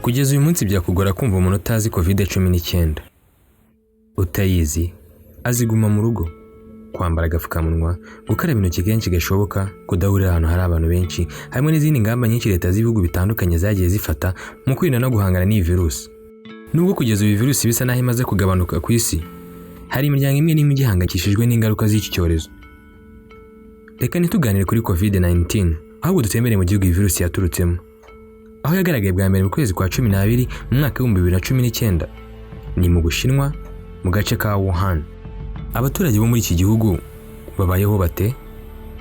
Kugeza uyu munsi byakugora kumva umuntu utazi COVID-19. Utayizi aziguma mu rugo, kwambara agapfukamunwa, gukaraba intoki kenshi gashoboka, kudahurira ahantu hari abantu benshi, hamwe n'izindi ngamba nyinshi leta z'ibihugu bitandukanye zagiye zifata mu kwirinda no guhangana n'iyi virusi. Nubwo kugeza uyu virusi bisa naho imaze kugabanuka ku isi, hari imiryango imwe n'imwe igihangayikishijwe n'ingaruka z'iki cyorezo. Reka ntituganire kuri COVID-19, ahubwo dutembere mu gihugu iyi virusi yaturutsemo, aho yagaragaye bwa mbere mu kwezi kwa 12 mu mwaka wa 2019 ni mu Bushinwa mu gace ka Wuhan. Abaturage bo muri iki gihugu babayeho bate?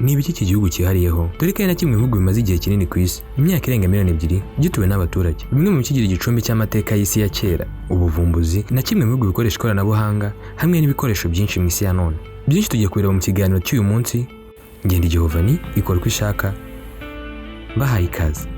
Ni ibiki iki gihugu cyihariyeho? Dore ko ari na kimwe mu bihugu bimaze igihe kinini ku isi, imyaka irenga 2 gituwe n'abaturage. Bimwe mu bikigira igicumbi cy'amateka y'isi ya kera, ubuvumbuzi na kimwe mu bihugu bikoresha ikoranabuhanga hamwe n'ibikoresho byinshi mu isi ya none. Byinshi tugiye kureba mu kiganiro cy'uyu munsi. Ngende Igihugu ikora uko ishaka. Bahaye ikaze.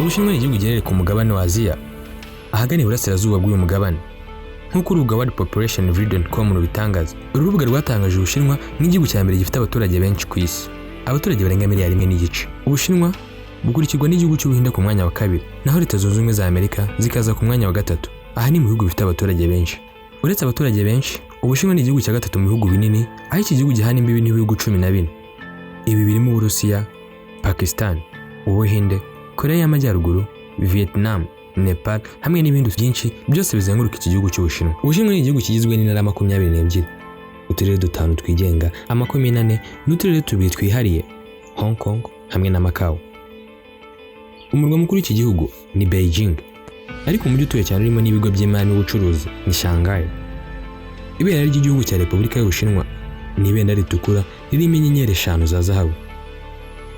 Ubushinwa ni igihugu giherereye ku mugabane wa Aziya, ahagana iburasirazuba bw'uyu mugabane. Nk'uko urubuga World Population Read.com rubitangaza, uru rubuga rwatangaje Ubushinwa nk'igihugu cya mbere gifite abaturage benshi ku isi, abaturage barenga miliyari 1.5. Ubushinwa bukurikirwa n'igihugu cy'Ubuhinde ku mwanya wa 2, naho Leta Zunze Ubumwe za Amerika zikaza ku mwanya wa 3. Aha ni mu bihugu bifite abaturage benshi. Uretse abaturage benshi, Ubushinwa ni igihugu cya 3 mu bihugu binini, aho iki gihugu gihana imbibi n'ibihugu 14. Ibi birimo Uburusiya, Pakistan, Ubuhinde, Korea y'Amajyaruguru, Vietnam, Nepal hamwe n'ibindi byinshi byose bizenguruka iki gihugu cy'Ubushinwa. Ubushinwa ni igihugu kigizwe n'intara 22, uturere 5 twigenga, 40 n'uturere 2 twihariye, Hong Kong hamwe na Macau. Umurwa mukuru w'iki gihugu ni Beijing, ariko umujyi utuye cyane urimo n'ibigo by'imari n'ubucuruzi ni Shanghai. Ibendera ry'igihugu cya Repubulika y'Ubushinwa ni ibendera ritukura ririmo inyenyeri 5 za zahabu.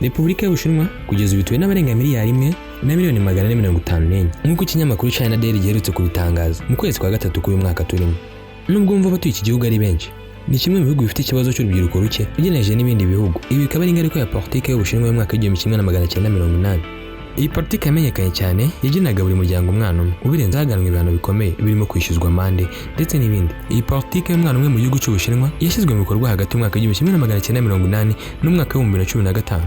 Repubulika y'Ubushinwa kugeza ubituwe n'abarenga miliyari 1,454,000 nk'uko ikinyamakuru China Daily giherutse kubitangaza mu kwezi kwa 3 k'uyu mwaka turimo. Nubwo umva batuye iki gihugu ari benshi, ni kimwe mu bihugu bifite ikibazo cy'urubyiruko ruke ugeneje n'ibindi bihugu. Ibi bikaba ari ingaruka ya politike y'Ubushinwa mu mwaka wa 1980. Iyi politike yamenyekanye cyane yagenaga buri muryango umwana umwe, ubirenze haganwe ibihano bikomeye birimo kwishyuzwa amande ndetse n'ibindi. Iyi politike y'umwana umwe mu gihugu cy'Ubushinwa yashyizwe mu bikorwa hagati y'umwaka wa 1980 n'umwaka wa 2015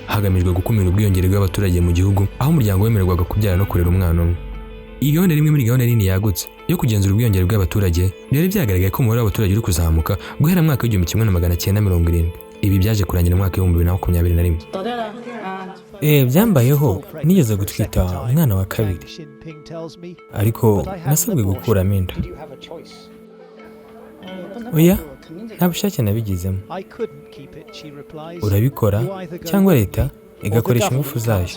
hagamijwe gukumira ubwiyongere bw'abaturage mu gihugu, aho umuryango wemererwaga kubyara no kurera umwana umwe. Iyi gahunda rimwe muri gahunda nini yagutse yo kugenzura ubwiyongere bw'abaturage, byari byagaragaye ko umubare w'abaturage uri kuzamuka guhera mu mwaka wa 1970. Ibi byaje kurangira mu mwaka wa 2021. Byambayeho nigeze gutwita umwana wa 2, ariko nasabwe gukuramo inda. Oya, nta bushake nabigizemo. Urabikora cyangwa leta igakoresha ingufu zayo.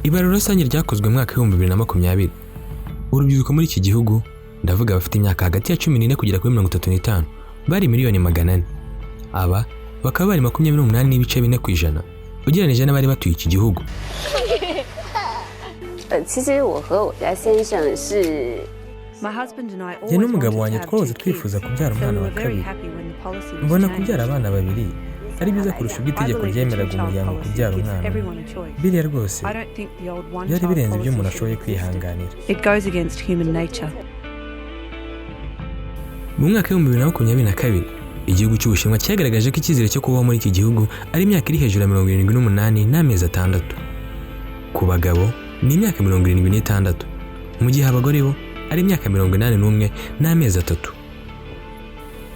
Ibarura rusange ryakozwe mu mwaka wa 2020. Urubyiruko muri iki gihugu, ndavuga bafite imyaka hagati ya 14 kugera kuri 35, bari miliyoni 400. Aba bakaba bari 28.4% ugereranije n'abari batuye iki gihugu. Njye n'umugabo wanjye twahoze twifuza kubyara umwana wa 2. Mbona kubyara abana 2 ari byiza kurusha ubwo itegeko ryemeraga umuryango kubyara umwana. Biriya rwose byari birenze ibyo umuntu ashoboye kwihanganira. Mu mwaka wa 2022, igihugu cy'Ubushinwa cyagaragaje ko icyizere cyo kubaho muri iki gihugu ari imyaka iri hejuru ya 78 n'amezi 6. Ku bagabo ni imyaka 76, mu gihe abagore bo ari imyaka 81 n'amezi 3.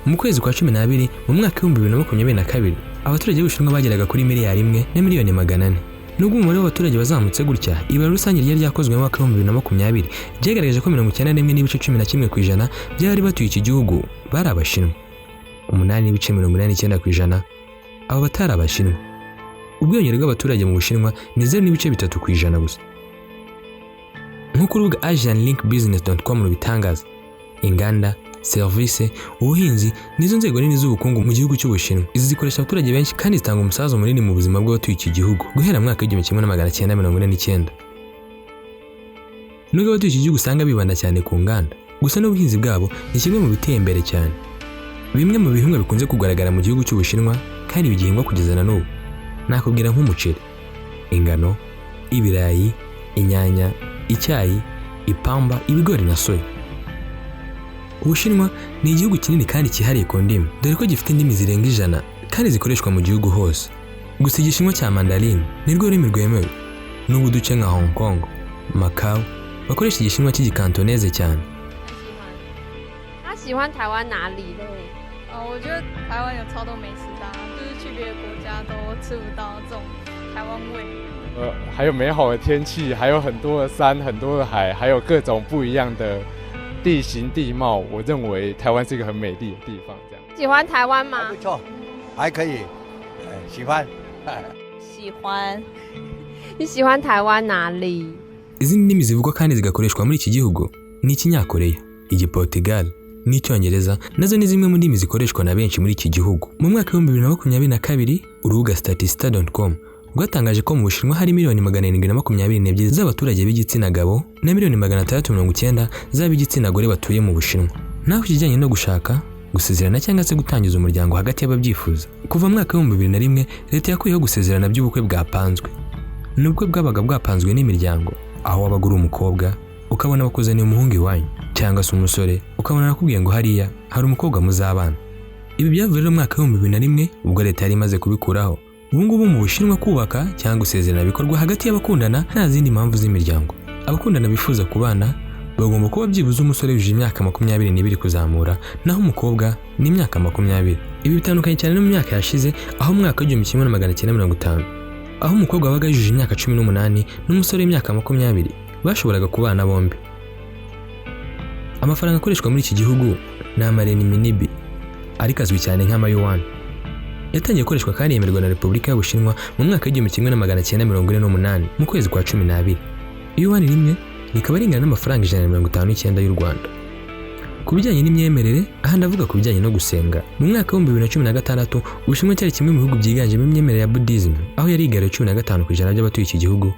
Mu kwezi kwa 12 mu mwaka wa 2022, abaturage b'Ubushinwa bageraga kuri miliyari 1 na miliyoni 400. Nubwo umubare w'abaturage bazamutse gutya, ibara rusange ryari ryakozwe mu mwaka wa 2020 ryegereje ko 91.11% byari batuye iki gihugu bari abashinwa, 8.89% abo batari abashinwa. Ubwiyongere bw'abaturage mu Bushinwa ni 0.3% gusa. Nk'uko urubuga asianlinkbusiness.com rubitangaza, inganda, serivisi, ubuhinzi nizo nzego nini z'ubukungu mu gihugu cy'Ubushinwa. Izi zikoresha abaturage benshi kandi zitanga umusazo munini mu buzima bw'abatuye iki gihugu guhera mu mwaka wa 1949. Nubwo abatuye iki gihugu usanga bibanda cyane ku nganda, gusa n'ubuhinzi bwabo ni kimwe mu biteye imbere cyane. Bimwe mu bihingwa bikunze kugaragara mu gihugu cy'Ubushinwa kandi bigihingwa kugeza na n'ubu nakubwira nk'umuceri, ingano, ibirayi, inyanya, icyayi, ipamba, ibigori na soya. Ubushinwa ni igihugu kinini kandi cyihariye ku ndimi, dore ko gifite indimi zirenga 100 kandi zikoreshwa mu gihugu hose. Gusa igishinwa cya Mandarin ni rwo rurimi rwemewe, n'ubu duce nka Hong Kong, Macau bakoresha igishinwa cy'igikantoneze cyane. 他喜欢台湾哪里嘞？我觉得台湾有超多美食的，就是去别的国家都吃不到这种台湾味。还有美好的天气，还有很多的山，很多的海，还有各种不一样的地形地貌。我认为台湾是一个很美丽的地方。这样喜欢台湾吗？不错，还可以，喜欢。喜欢。你喜欢台湾哪里？ Izindi ndimi zivugwa kandi zigakoreshwa muri iki gihugu ni Ikinyakoreya, Igiportugal n'Icyongereza, nazo ni zimwe mu ndimi zikoreshwa na benshi muri iki gihugu. Mu mwaka wa 2022 urubuga statista.com rwatangaje ko mu Bushinwa hari 722 z'abaturage b'igitsina gabo na 690 z'ab'igitsina gore batuye mu Bushinwa. Naho kijyanye no gushaka, gusezerana cyangwa se gutangiza umuryango hagati y'ababyifuza, kuva mu mwaka wa 2001 leta yakuyeho gusezerana by'ubukwe bwapanzwe. Nubwo bwabaga bwapanzwe n'imiryango, aho wabaga uri umukobwa ukabona bakuzaniye umuhungu iwanyu, cyangwa se umusore ukabona arakubwiye ngo hariya hari umukobwa muzabana. Ibi byavuye mu mwaka wa 2001 ubwo leta yari imaze kubikuraho. Ubu ngubu mu Bushinwa kubaka cyangwa gusezerana bikorwa hagati y'abakundana nta zindi mpamvu z'imiryango. Abakundana bifuza kubana bagomba kuba byibuze umusore yujuje imyaka 22 kuzamura, naho umukobwa ni imyaka 20. Ibi bitandukanye cyane no mu myaka yashize, aho mu mwaka wa 1950 aho umukobwa wabaga yujuje imyaka 18 n'umusore w'imyaka 20 bashoboraga kubana bombi. Amafaranga akoreshwa muri iki gihugu ni amarenminbi, ariko azwi cyane nk'amayuan. Yatangiye gukoreshwa kandi yemerwa na Repubulika y'Ubushinwa mu mwaka wa 1948 mu kwezi kwa 12. Yuan rimwe rikaba ringana n'amafaranga 159 y'u Rwanda. Ku bijyanye n'imyemerere, aha ndavuga ku bijyanye no gusenga. Mu mwaka wa 2016 Ubushinwa cyari kimwe mu bihugu byiganjemo imyemerere ya Buddhism, aho yari igariye 15% by'abatuye iki gihugu,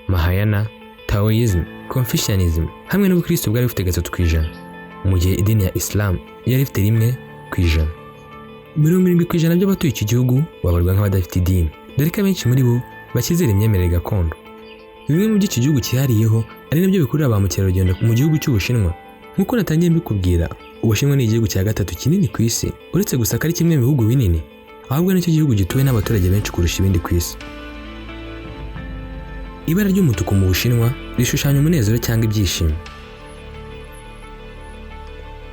Mahayana, Taoism, Confucianism hamwe n'Ubukristo bwari bufite 3%, mu gihe idini ya Islam yari ifite 1%. 70% by'abatuye iki gihugu babarwa nk'abadafite idini, dore ko abenshi muri bo bakizera imyemerere gakondo. Bimwe mu by'iki gihugu cyihariyeho ari nabyo bikurura ba mukerarugendo mu gihugu cy'Ubushinwa. Nk'uko natangiye mbikubwira, Ubushinwa ni igihugu cya gatatu kinini ku isi, uretse gusa ko ari kimwe mu bihugu binini, ahubwo nicyo gihugu gituwe n'abaturage benshi kurusha ibindi ku isi. Ibara ry'umutuku mu Bushinwa rishushanya umunezero cyangwa ibyishimo.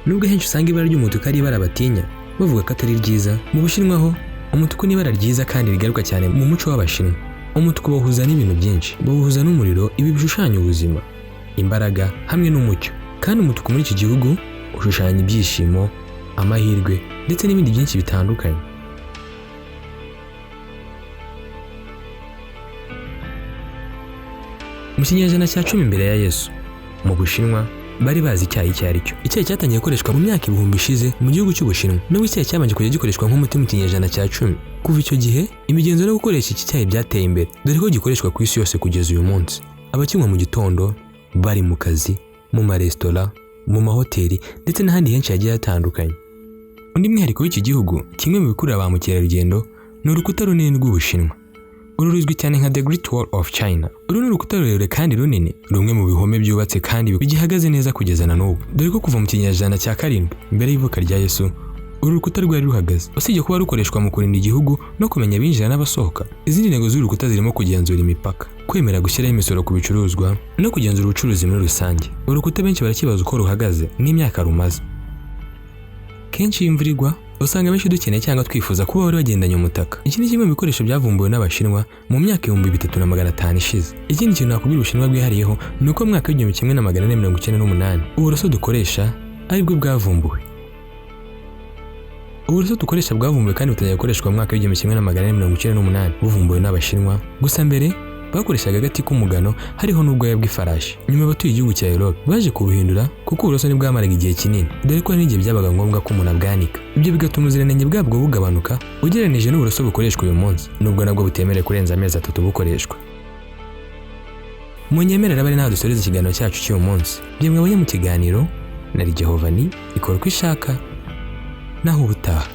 Nubwo henshi usanga ibara ry'umutuku ari ibara batinya, bavuga ko atari ryiza, mu Bushinwa ho umutuku ni ibara ryiza kandi rigaruka cyane mu muco w'Abashinwa. Umutuku bawuhuza n'ibintu byinshi, bawuhuza n'umuriro, ibi bishushanya ubuzima, imbaraga hamwe n'umucyo. Kandi umutuku muri iki gihugu ushushanya ibyishimo, amahirwe ndetse n'ibindi byinshi bitandukanye. Mu kinyejana cya 10 mbere ya Yesu, mu Bushinwa bari bazi icyayi icyo ari cyo. Icyayi cyatangiye gukoreshwa mu myaka 1000 ishize mu gihugu cy'Ubushinwa, nubwo icyayi cyabanje kujya gikoreshwa nk'umuti mu kinyejana cya 10. Kuva icyo gihe imigenzo no gukoresha iki cyayi byateye imbere, dore ko gikoreshwa ku isi yose kugeza uyu munsi. Abakinywa mu gitondo, bari mu kazi, mu maresitora, mu mahoteli ndetse n'ahandi henshi hagiye hatandukanye. Undi mwihariko w'iki gihugu, kimwe mu bikurura ba mukerarugendo, ni urukuta runini rw'Ubushinwa. Uru ruzwi cyane nka The Great Wall of China. Uru ni urukuta rurerure kandi runini, rumwe mu bihome byubatse kandi bigihagaze neza kugeza na n'ubu, dore ko kuva mu kinyejana cya 7 mbere y'ivuka rya Yesu uru rukuta rwari ruhagaze. Usibye kuba rukoreshwa mu kurinda igihugu no kumenya abinjira n'abasohoka, izindi ntego z'uru rukuta zirimo kugenzura imipaka, kwemera gushyiraho imisoro ku bicuruzwa no kugenzura ubucuruzi muri rusange. Uru rukuta benshi barakibaza uko ruhagaze n'imyaka rumaze. Kenshi imvura igwa usanga benshi dukeneye cyangwa twifuza kuba bari bagendanye umutaka. Iki ni kimwe mu bikoresho byavumbuwe n'Abashinwa mu myaka 3500 ishize. Ikindi kintu nakubwira Ubushinwa bwihariyeho ni uko mu mwaka w'1498 uburoso dukoresha aribwo bwavumbuwe. Uburoso dukoresha bwavumbuwe kandi butangiye gukoreshwa mu mwaka w'1498 buvumbuwe n'Abashinwa. Gusa mbere bakoreshaga agati k'umugano hariho n'ubwoya bw'ifarashi. Nyuma abatuye igihugu cya Europe baje kubuhindura kuko uburoso nibwamaraga igihe kinini, dore ko n'igihe byabaga ngombwa ko umuntu abwanika. Ibyo bigatuma ubuziranenge bwabwo bugabanuka ugereranije n'uburoso bukoreshwa uyu munsi, nubwo nabwo butemerewe kurenza amezi 3 bukoreshwa. Munyemerera bari naho dusoreza ikiganiro cyacu cy'uyu munsi. Bye mwabonye mu kiganiro nari Igihugu ikora uko ishaka naho ubutaha.